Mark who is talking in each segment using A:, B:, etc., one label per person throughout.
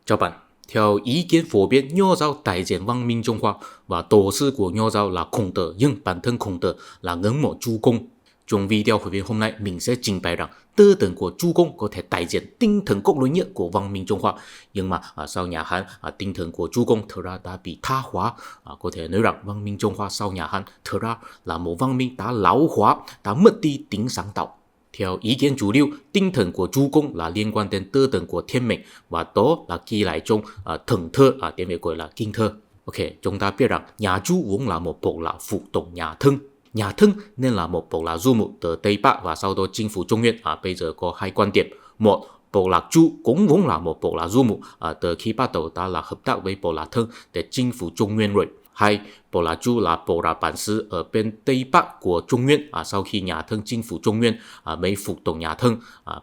A: Chào bạn, theo ý kiến phổ biến, Nho giáo đại diện văn minh Trung Hoa và tổ sư của Nho giáo là Khổng Tử, nhưng bản thân Khổng Tử là ngưỡng mộ Chu Công. Trong video phổ biến hôm nay, mình sẽ trình bày rằng tư tưởng của Chu Công có thể đại diện tinh thần cốt lõi nhất của văn minh Trung Hoa. Nhưng mà sau nhà Hán, tinh thần của Chu Công thực ra đã bị tha hóa. Có thể nói rằng văn minh Trung Hoa sau nhà Hán thực ra là một văn minh đã lão hóa, đã mất đi tính sáng tạo. Theo ý kiến chủ lưu, tinh thần của Chu Công là liên quan đến tư tưởng của thiên mệnh và đó là ghi lại trong thần thơ, tiếng Việt gọi là kinh thơ. Ok, chúng ta biết rằng nhà Chu vốn là một bộ lạc phụ thuộc nhà Thân. Nhà Thân nên là một bộ lạc du mục từ Tây Bắc và sau đó chinh phục Trung Nguyên. Bây giờ có hai quan điểm. Một, bộ lạc Chu cũng vốn là một bộ lạc du mục, từ khi bắt đầu đã là hợp tác với bộ lạc Thân để chinh phục Trung Nguyên rồi. Hai, bộ lạc Chu là bộ lạc bản xứ ở bên Tây Bắc của Trung Nguyên. Sau khi nhà Thân chinh phục Trung Nguyên mới phục tùng nhà Thân.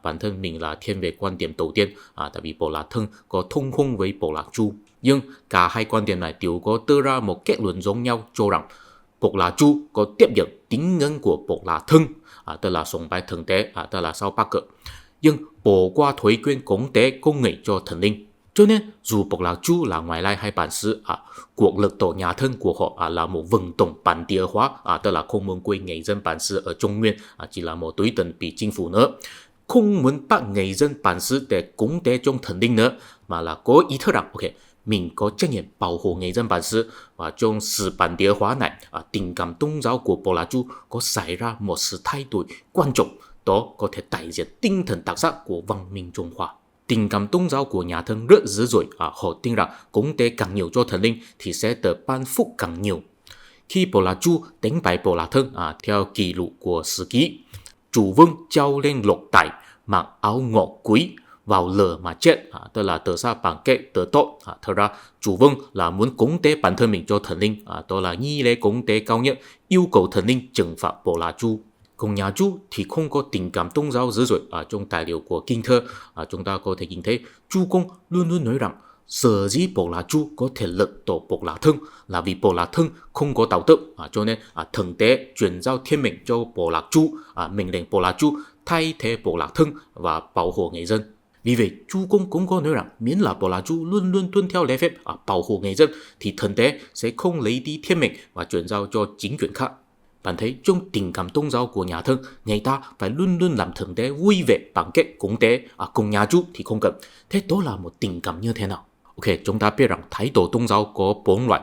A: Bản thân mình là thiên về quan điểm đầu tiên, tại vì bộ lạc Thân có thông khung với bộ lạc Chu. Nhưng cả hai quan điểm này đều có đưa ra một kết luận giống nhau cho rằng bộ lạc Chu có tiếp nhận tín ngưỡng của bộ lạc Thân, tức là sùng bái thần tế, tức là sau Bắc Cực, nhưng bỏ qua thói quen cúng tế công nghệ cho thần linh. Cho nên dù bộ lạc Chu là ngoại lai hay bản xứ, cuộc lật đổ nhà Thân của họ là một vận động bản địa hóa, tức là không muốn quay người dân bản xứ ở Trung Nguyên, chỉ là một đối tượng bị chính phủ nữa. Không muốn bắt người dân bản xứ để cúng tế trong thần linh nữa, mà là có ý thức rằng mình có trách nhiệm bảo hộ người dân bản xứ. Và trong sự bản địa hóa này, tình cảm tôn giáo của bộ lạc Chu có xảy ra một sự thay đổi quan trọng, đó có thể đại diện tinh thần đặc sắc của văn minh Trung Hoa. Tình cảm tôn giáo của nhà Thân rất dữ dội, họ tin rằng cúng tế càng nhiều cho thần linh thì sẽ được ban phúc càng nhiều. Khi bộ lạc Chu đánh bại bộ lạc Thân, theo kỷ lục của Sử Ký, chủ vương treo lên lục đài, mặc áo ngọc quý, vào lửa mà chết, tức là tự sát bằng cách tự tội. Thật ra chủ vương là muốn cúng tế bản thân mình cho thần linh, đó là nghi lễ cúng tế cao nhất, yêu cầu thần linh trừng phạt bộ lạc Chu. Còn nhà Chu thì không có tình cảm tôn giáo dữ dội. Trong tài liệu của kinh thơ, chúng ta có thể nhìn thấy Chu Công luôn luôn nói rằng sở dĩ bộ lạc Chu có thể lật đổ bộ lạc Thân là vì bộ lạc Thân không có đạo đức, cho nên thần tế chuyển giao thiên mệnh cho bộ lạc Chu, mệnh lệnh bộ lạc Chu thay thế bộ lạc Thân và bảo hộ người dân. Vì vậy, Chu Công cũng có nói rằng miễn là bộ lạc Chu luôn luôn tuân theo lễ phép, bảo hộ người dân thì thần tế sẽ không lấy đi thiên mệnh và chuyển giao cho chính quyền khác. Bạn thấy trong tình cảm tôn giáo của nhà Thân, người ta phải luôn luôn làm thần tế vui vẻ bằng cách cúng tế, cùng nhà Chu thì không cần. Thế đó là một tình cảm như thế nào? Ok, chúng ta biết rằng thái độ tôn giáo có 4 loại: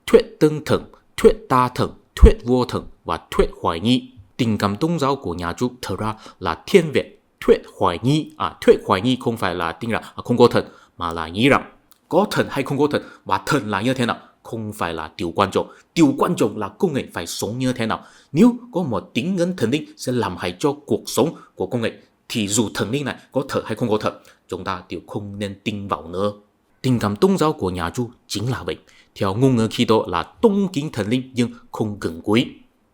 A: thuyết tương thần, thuyết đa thần, thuyết vô thần và thuyết hoài nghi. Tình cảm tôn giáo của nhà Chu thật ra là thiên về thuyết hoài nghi. Thuyết hoài nghi không phải là tin rằng không có thần, mà là nghĩ rằng có thần hay không có thần và thần là như thế nào không phải là điều quan trọng. Điều quan trọng là con người phải sống như thế nào. Nếu có một tín ngưỡng thần linh sẽ làm hại cho cuộc sống của con người, thì dù thần linh này có thật hay không có thật, chúng ta đều không nên tin vào nữa. Tình cảm tôn giáo của nhà Chu chính là vậy. Theo ngôn ngữ khi đó là tôn kính thần linh nhưng không gần gũi.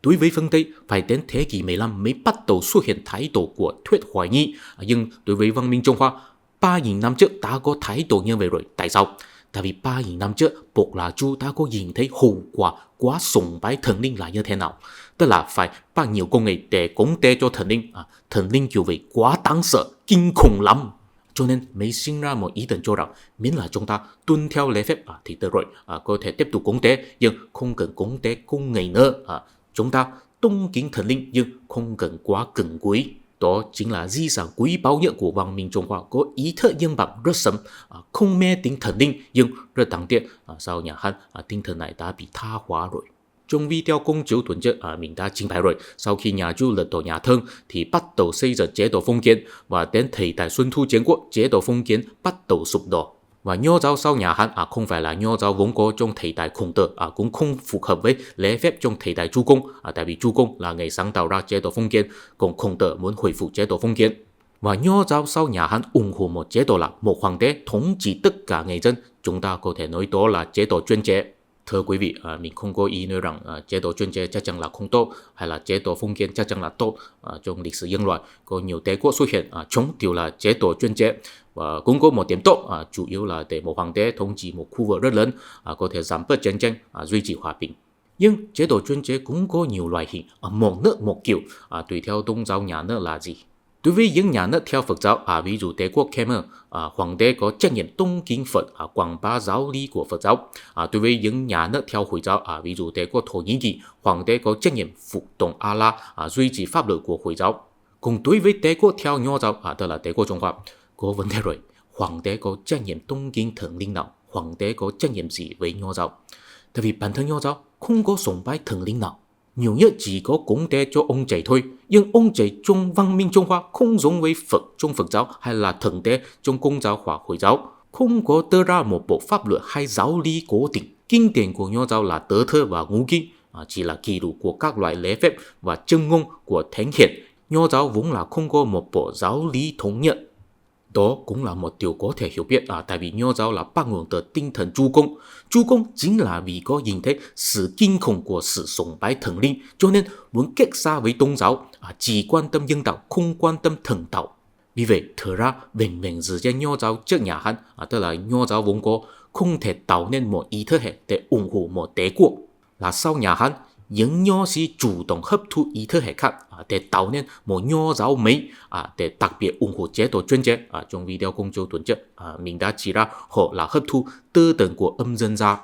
A: Đối với phương Tây, phải đến thế kỷ 15 mới bắt đầu xuất hiện thái độ của thuyết hoài nghi. Nhưng đối với văn minh Trung Hoa, 3.000 năm trước đã có thái độ như vậy rồi. Tại sao? Tại vì 3.000 năm trước, bộ lạc Chu đã có nhìn thấy hậu quả quá sùng bái thần linh là như thế nào. Tức là phải bắt nhiều công nghệ để cúng tế cho thần linh. Thần linh kiểu vậy quá đáng sợ, kinh khủng lắm. Cho nên mới sinh ra một ý tưởng cho rằng miễn là chúng ta tuân theo lễ phép thì được rồi, có thể tiếp tục cúng tế nhưng không cần cúng tế công nghệ nữa. Chúng ta tôn kính thần linh nhưng không cần quá gần gũi. Đó chính là di sản quý báu nhất của văn minh Trung Hoa, có ý thức nhân bản rất sớm, không mê tín thần linh nhưng rất đáng tiếc sau nhà Hán tinh thần này đã bị tha hóa rồi. Trong video công chiếu tuần trước mình đã trình bày rồi, sau khi nhà Chu lật đổ nhà Thân thì bắt đầu xây dựng chế độ phong kiến, và đến thời đại Xuân Thu Chiến Quốc, chế độ phong kiến bắt đầu sụp đổ. Và Nho giáo sau nhà Hán không phải là Nho giáo vốn có trong thời đại Khổng Tử, cũng không phù hợp với lễ phép trong thời đại Chu Công, tại vì Chu Công là người sáng tạo ra chế độ phong kiến, còn Khổng Tử muốn hồi phục chế độ phong kiến. Và Nho giáo sau nhà Hán ủng hộ một chế độ là một hoàng đế thống trị tất cả người dân, chúng ta có thể nói đó là chế độ chuyên chế. Thưa quý vị, mình không có ý nói rằng chế độ chuyên chế chắc chắn là không tốt, hay là chế độ phong kiến chắc chắn là tốt. Trong lịch sử nhân loại có nhiều đế quốc xuất hiện chống đều là chế độ chuyên chế, và cũng có một điểm tốt, chủ yếu là để một hoàng đế thống trị một khu vực rất lớn, có thể giảm bớt chiến tranh, duy trì hòa bình. Nhưng chế độ chuyên chế cũng có nhiều loại hình, một nước một kiểu, tùy theo tôn giáo nhà nước là gì. Đối với những nhà nước theo Phật giáo, ví dụ Đế quốc Khmer, hoàng đế có trách nhiệm tôn kính Phật, quảng bá giáo lý của Phật giáo. Đối với những nhà nước theo Hồi giáo, ví dụ Đế quốc Thổ Nhĩ Kỳ, hoàng đế có trách nhiệm phục tùng Allah, duy trì pháp luật của Hồi giáo. Còn đối với Đế quốc theo Nho giáo, tức là Đế quốc Trung Hoa, có vấn đề rồi. Hoàng đế có trách nhiệm tôn kính thần linh nào? Hoàng đế có trách nhiệm gì với Nho giáo? Tại vì bản thân Nho giáo không có sùng bái thần linh nào, nhiều nhất chỉ có cúng tế cho ông trời thôi. Nhưng ông trời trong văn minh Trung Hoa không giống với Phật trong Phật giáo hay là thần tế trong Công giáo hoặc Hồi giáo, không có đưa ra một bộ pháp luật hay giáo lý cố định. Kinh điển của Nho giáo là Tứ Thơ và Ngũ Kinh, chỉ là kỷ lục của các loại lễ phép và chân ngôn của thánh hiền. Nho giáo vốn là không có một bộ giáo lý thống nhất. Đó cũng là một điều có thể hiểu biết, tại vì Nho giáo là bắt nguồn từ tinh thần Chu công. Chu công chính là vì có nhìn thấy sự kinh khủng của sự sùng bái thần linh, cho nên muốn cách xa với tôn giáo, chỉ quan tâm nhân đạo, không quan tâm thần đạo. Vì vậy, thật ra bình minh giữa Nho giáo trước nhà Hán, tức là Nho giáo vốn có không thể tạo nên một ý thức hệ để ủng hộ một đế quốc. Là sau nhà Hán, những nho sĩ chủ động hấp thu ý thức hệ khác để tạo nên một nho giáo mới, để đặc biệt ủng hộ chế độ chuyên chế. Trong video công chiếu tuần trước, mình đã chỉ ra họ là hấp thu tư tưởng của âm dân gia.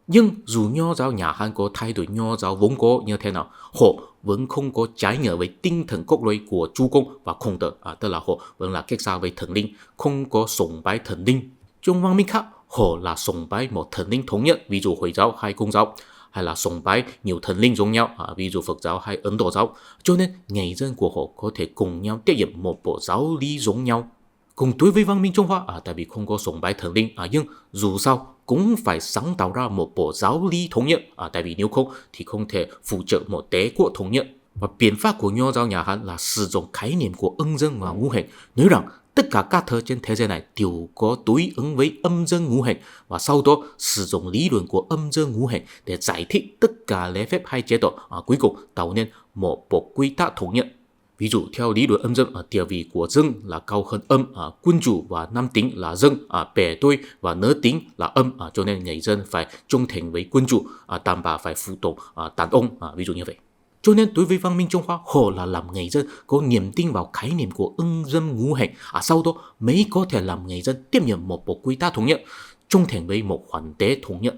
A: Nhưng dù nho giáo nhà Hán có thay đổi nho giáo vốn có như thế nào, họ vẫn không có trái ngược với tinh thần cốt lõi của Chu Công và Khổng Tử, tức là họ vẫn là cách xa với thần linh, không có sùng bái thần linh. Trong văn minh khác, họ là sùng bái một thần linh thống nhất, ví dụ Hồi giáo hay Công giáo, hay là sùng bái nhiều thần linh giống nhau, ví dụ Phật giáo hay Ấn Độ giáo. Cho nên người dân của họ có thể cùng nhau tiếp nhận một bộ giáo lý giống nhau. Cùng đối với văn minh Trung Hoa, tại vì không có sùng bái thần linh, nhưng dù sao cũng phải sáng tạo ra một bộ giáo lý thống nhất, tại vì nếu không thì không thể phụ trợ một đế quốc thống nhất. Và biện pháp của Nho giáo nhà Hán là sử dụng khái niệm của âm dương và ngũ hành, nói rằng tất cả các thứ trên thế giới này đều có đối ứng với âm dương ngũ hành, và sau đó sử dụng lý luận của âm dương ngũ hành để giải thích tất cả lễ phép hay chế độ, cuối cùng tạo nên một bộ quy tắc thống nhất. Ví dụ theo lý luận âm dương, địa vị của dương là cao hơn âm, quân chủ và nam tính là dương, bè tôi và nữ tính là âm, cho nên người dân phải trung thành với quân chủ, đàn bà phải phụ tùng đàn ông, ví dụ như vậy. Cho nên đối với văn minh Trung Hoa, họ là làm người dân có niềm tin vào khái niệm của âm dương ngũ hành, sau đó mới có thể làm người dân tiếp nhận một bộ quy tắc thống nhất, trung thành với một hoàng đế thống nhất.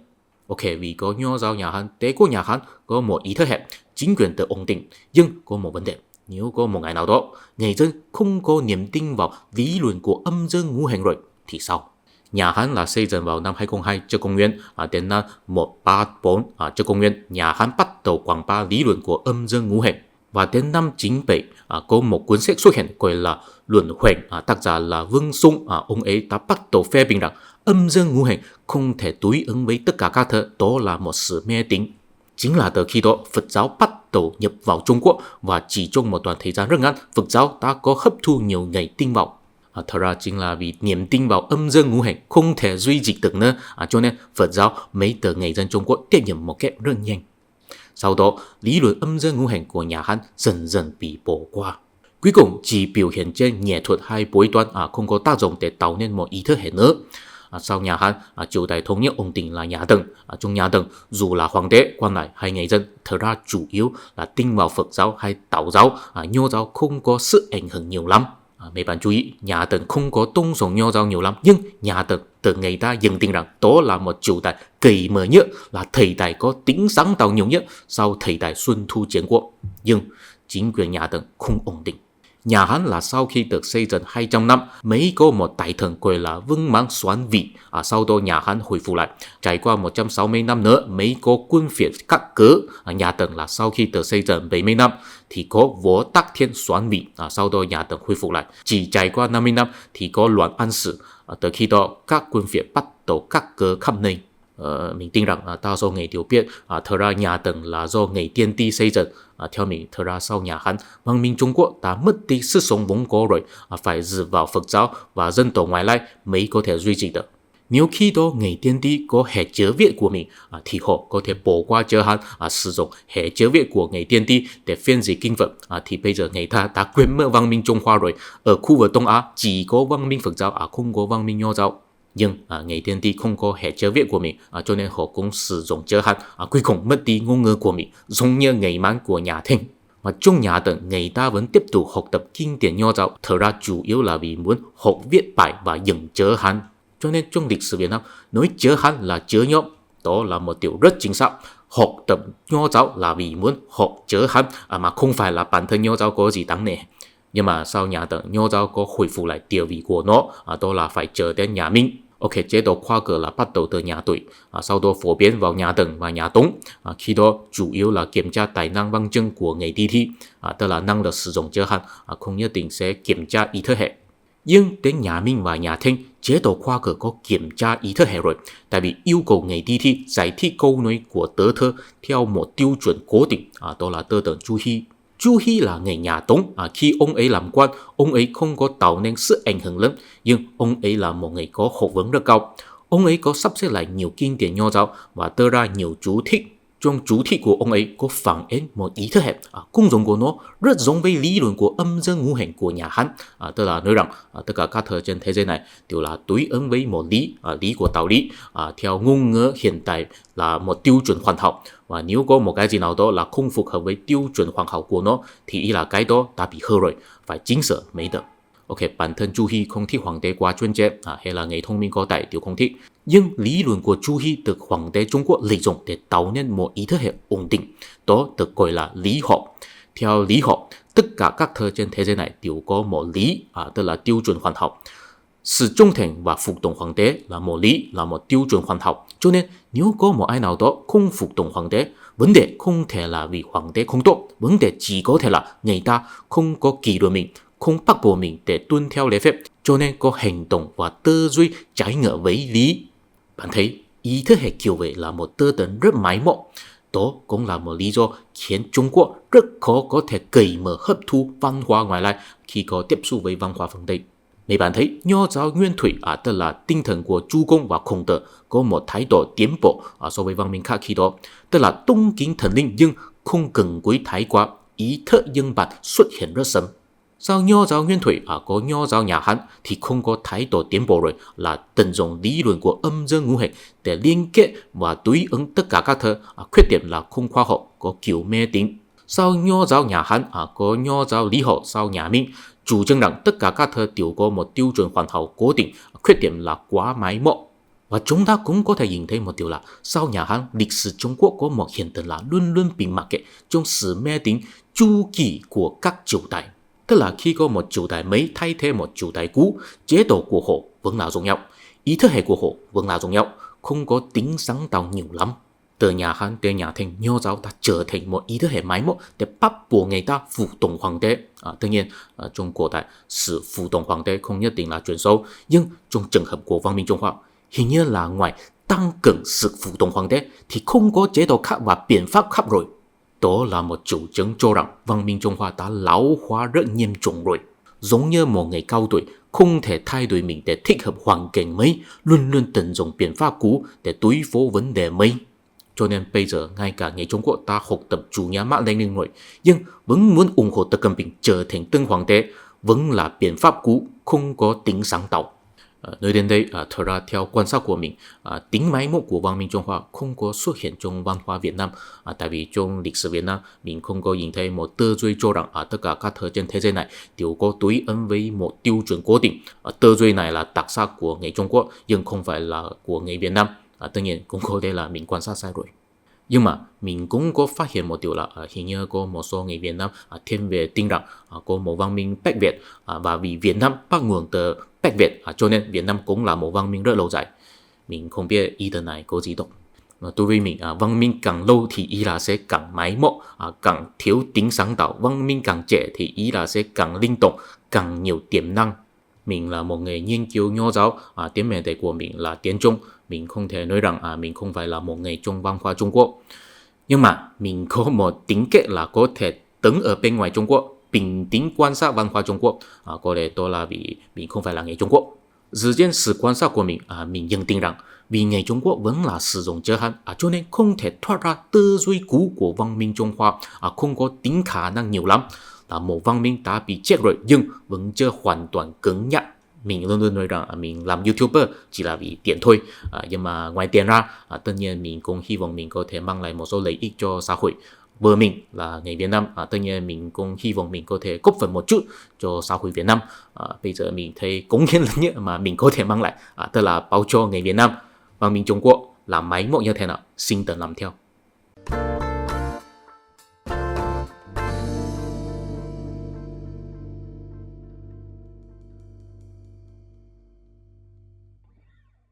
A: Ok, vì có Nho giáo nhà Hán, đế quốc nhà Hán có một ý thức hẹp, chính quyền tự ổn định, nhưng có một vấn đề. Nếu có một ngày nào đó, người dân không có niềm tin vào lý luận của âm dương ngũ hành rồi, thì sao? Nhà Hán là xây dựng vào năm 202 trước công nguyên, đến năm 134 trước công nguyên, nhà Hán bắt đầu quảng bá lý luận của âm dương ngũ hành. Và đến năm 97, có một cuốn sách xuất hiện gọi là Luận Huệ, tác giả là Vương Sung, ông ấy đã bắt đầu phê bình rằng âm dương ngũ hành không thể đối ứng với tất cả các thứ, đó là một sự mê tín. Chính là từ khi đó, Phật giáo bắt đầu nhập vào Trung Quốc, và chỉ trong một đoạn thời gian rất ngắn, Phật giáo đã có hấp thu nhiều người tin vào. Thật ra chính là vì niềm tin vào âm dương ngũ hành không thể duy trì được nữa, cho nên Phật giáo mới từ người dân Trung Quốc tiếp nhận một cách rất nhanh. Sau đó, lý luận âm dương ngũ hành của nhà Hán dần dần bị bỏ qua. Cuối cùng chỉ biểu hiện trên nghệ thuật hay bói toán, không có tác dụng để tạo nên một ý thức hệ nữa. Sau nhà Hán, triều đại thống nhất ổn định là nhà Tần. Trong nhà Tần, dù là hoàng đế, quan lại hay người dân, thật ra chủ yếu là tin vào Phật giáo hay Đạo giáo, Nho giáo không có sức ảnh hưởng nhiều lắm. Mấy bạn chú ý, nhà Tần không có tôn sùng Nho giáo nhiều lắm, nhưng nhà Tần từ người ta nhận định rằng đó là một triều đại kỳ mở nhất, là thời đại có tính sáng tạo nhiều nhất sau thời đại Xuân Thu Chiến Quốc. Nhưng chính quyền nhà Tần không ổn định. Nhà Hán là sau khi được xây dựng 200 năm mới có một đại thần gọi là Vương Mãng Soán Vị. Sau đó nhà Hán hồi phục lại, trải qua 160 năm nữa mới có quân phiệt cắt cử. Nhà Tần là sau khi được xây dựng 70 năm thì có Võ Tắc Thiên Soán Vị. Sau đó nhà Tần hồi phục lại, chỉ trải qua 50 năm thì có Loạn An Sử. Từ khi đó các quân phiệt bắt đầu cắt cử khắp nơi. Mình tin rằng đa số người đều biết, thật ra nhà Tần là do người tiên ti xây dựng. Theo mình, thật ra sau nhà Hán, văn minh Trung Quốc đã mất đi sức sống vốn có rồi, phải dựa vào Phật giáo và dân tộc ngoại lai mới có thể duy trì được. Nếu khi đó người tiên ti có hệ chữ viết của mình, thì họ có thể bỏ qua chữ Hán, sử dụng hệ chữ viết của người tiên ti để phiên dịch kinh Phật. Thì bây giờ người ta đã quên mất văn minh Trung Hoa rồi. Ở khu vực Đông Á chỉ có văn minh Phật giáo, không có văn minh Nho giáo. Nhưng người tiên ti không có hệ chữ viết của mình, cho nên họ cũng sử dụng chữ Hán, cuối cùng mất đi ngôn ngữ của mình, giống như người Mãn của nhà Thanh. Mà trong nhà tầng người ta vẫn tiếp tục học tập kinh điển nho giáo, thật ra chủ yếu là vì muốn học viết bài và dựng chữ Hán. Cho nên trong lịch sử Việt Nam, nói chữ Hán là chữ nhóm, đó là một điều rất chính xác. Học tập nho giáo là vì muốn học chữ Hán, mà không phải là bản thân nho giáo có gì đáng nể. Nhưng mà sau nhà tầng nho giáo có hồi phục lại địa vị của nó, đó là phải chờ đến nhà Minh. Ok, chế độ khoa cử là bắt đầu từ nhà Tùy, sau đó phổ biến vào nhà Tần và nhà Tống. Khi đó chủ yếu là kiểm tra tài năng văn chương của người đi thi, tức là năng lực sử dụng chữ Hán, không nhất định sẽ kiểm tra ý thức hệ. Nhưng đến nhà Minh và nhà Thanh, chế độ khoa cử có kiểm tra ý thức hệ rồi, tại vì yêu cầu người đi thi giải thích câu nói của Tớ Thơ theo một tiêu chuẩn cố định, đó là tơ tần Chu Hy. Chu Hy là người nhà Tống, khi ông ấy làm quan, ông ấy không có tạo nên sự ảnh hưởng lớn, nhưng ông ấy là một người có học vấn rất cao. Ông ấy có sắp xếp lại nhiều kinh điển nho giáo và đưa ra nhiều chú thích. Trong chú thích của ông ấy có phản ánh một ý thức hệ, công dụng của nó rất giống với lý luận của âm dương ngũ hành của nhà Hán, tức là nói rằng tất cả các thứ trên thế giới này đều là đối ứng với một lý, lý của đạo lý, theo ngôn ngữ hiện tại là một tiêu chuẩn hoàn hảo, và nếu có một cái gì nào đó là không phù hợp với tiêu chuẩn hoàn hảo của nó thì ý là cái đó đã bị hư rồi, phải chỉnh sửa mới được. Ok, bản thân Chu Hy không thích hoàng đế quá chuyên chế, hay là người thông minh có tài đều không thích. Nhưng lý luận của Chu Hy được hoàng đế Trung Quốc lợi dụng để tạo nên một ý thức hệ ổn định, đó được gọi là lý học. Theo lý học, tất cả các thứ trên thế giới này đều có một lý, tức là tiêu chuẩn hoàn hảo. Sự trung thành và phục tùng hoàng đế là một lý, là một tiêu chuẩn hoàn hảo. Cho nên nếu có một ai nào đó không phục tùng hoàng đế, vấn đề không thể là vì hoàng đế không tốt, vấn đề chỉ có thể là người ta không có kỷ luật mình, không bắt buộc mình để tuân theo lễ phép, cho nên có hành động và tư duy trái ngược với lý. Bạn thấy ý thức hệ kiểu vậy là một tư tưởng rất máy móc. Đó cũng là một lý do khiến Trung Quốc rất khó có thể cởi mở hấp thu văn hóa ngoại lai khi có tiếp xúc với văn hóa phương Tây. Mấy bạn thấy nho giáo nguyên thủy, tức là tinh thần của Chu Công và Khổng Tử có một thái độ tiến bộ so với văn minh khác khi đó, tức là tôn kính thần linh nhưng không cần quý thái quá, ý thức dân bản xuất hiện rất sớm. Sau nho giáo nguyên thủy, có nho giáo nhà Hán thì không có thái độ tiến bộ rồi, là tận dụng lý luận của âm dương ngũ hành để liên kết và đối ứng tất cả các thứ. Khuyết điểm là không khoa học, có kiểu mê tín. Sau nho giáo nhà Hán, có nho giáo lý học sau nhà Minh, chủ trương rằng tất cả các thứ đều có một tiêu chuẩn hoàn hảo cố định, khuyết điểm là quá máy móc. Và chúng ta cũng có thể nhìn thấy một điều là sau nhà Hán, lịch sử Trung Quốc có một hiện tượng là luôn luôn bị mặc kệ trong sự mê tín chu kỳ của các triều đại. Tức là khi có một triều đại mới thay thế một triều đại cũ, chế độ của họ vẫn là giống nhau, ý thức hệ của họ vẫn là giống nhau, không có tính sáng tạo nhiều lắm. Từ nhà Hán đến nhà Thanh, nho giáo đã trở thành một ý thức hệ máy móc để bắt buộc người ta phục tùng hoàng đế. Tất nhiên, trong cổ đại, sự phục tùng hoàng đế không nhất định là chuyện xấu, nhưng trong trường hợp của văn minh Trung Hoa, hình như là ngoài tăng cường sự phục tùng hoàng đế thì không có chế độ khác và biện pháp khác rồi. Đó là một chủ trương cho rằng văn minh Trung Hoa đã lão hóa rất nghiêm trọng rồi. Giống như một người cao tuổi không thể thay đổi mình để thích hợp hoàn cảnh mới, luôn luôn tận dụng biện pháp cũ để đối phó vấn đề mới. Cho nên bây giờ ngay cả người Trung Quốc ta học tập chủ nghĩa Mác Lênin rồi, nhưng vẫn muốn ủng hộ Tập Cận Bình trở thành tân hoàng đế, vẫn là biện pháp cũ, không có tính sáng tạo. Nói đến đây, thật ra theo quan sát của mình, tính máy móc của văn minh Trung Hoa không có xuất hiện trong văn hóa Việt Nam, tại vì trong lịch sử Việt Nam mình không có nhìn thấy một tư duy cho rằng tất cả các thứ trên thế giới này đều có đối ứng với một tiêu chuẩn cố định. Tư duy này là đặc sắc của người Trung Quốc nhưng không phải là của người Việt Nam. Tất nhiên cũng có thể là mình quan sát sai rồi. Nhưng mà mình cũng có phát hiện một điều là hình như có một số người Việt Nam thiên về tin rằng có một văn minh Bắc Việt, và vì Việt Nam bắt nguồn từ Bắc Việt, cho nên Việt Nam cũng là một văn minh rất lâu dài. Mình không biết ý tưởng này có gì đâu. Đối với mình, văn minh càng lâu thì ý là sẽ càng máy móc, càng thiếu tính sáng tạo. Văn minh càng trẻ thì ý là sẽ càng linh động, càng nhiều tiềm năng. Mình là một người nghiên cứu nho giáo, tiếng mẹ đẻ của mình là tiếng Trung. Mình không thể nói rằng mình không phải là một người trong văn hóa Trung Quốc. Nhưng mà mình có một tính cách là có thể đứng ở bên ngoài Trung Quốc, bình tĩnh quan sát văn hóa Trung Quốc. Có lẽ đó là vì mình không phải là người Trung Quốc. Dựa trên sự quan sát của mình nhận định rằng vì người Trung Quốc vẫn là sử dụng chữ Hán, cho nên không thể thoát ra tư duy cũ của văn minh Trung Hoa, không có tính khả năng nhiều lắm. Là một văn minh đã bị chết rồi nhưng vẫn chưa hoàn toàn cứng nhắc. Mình luôn luôn nói rằng mình làm YouTuber chỉ là vì tiền thôi, nhưng mà ngoài tiền ra, tất nhiên mình cũng hy vọng mình có thể mang lại một số lợi ích cho xã hội. vợ mình là người Việt Nam. Tất nhiên mình cũng hy vọng mình có thể góp phần một chút cho xã hội Việt Nam. Bây giờ mình thấy cống hiến lớn nhất mà mình có thể mang lại, tức là báo cho người Việt Nam văn minh Trung Quốc là máy móc như thế nào, xin tận làm theo.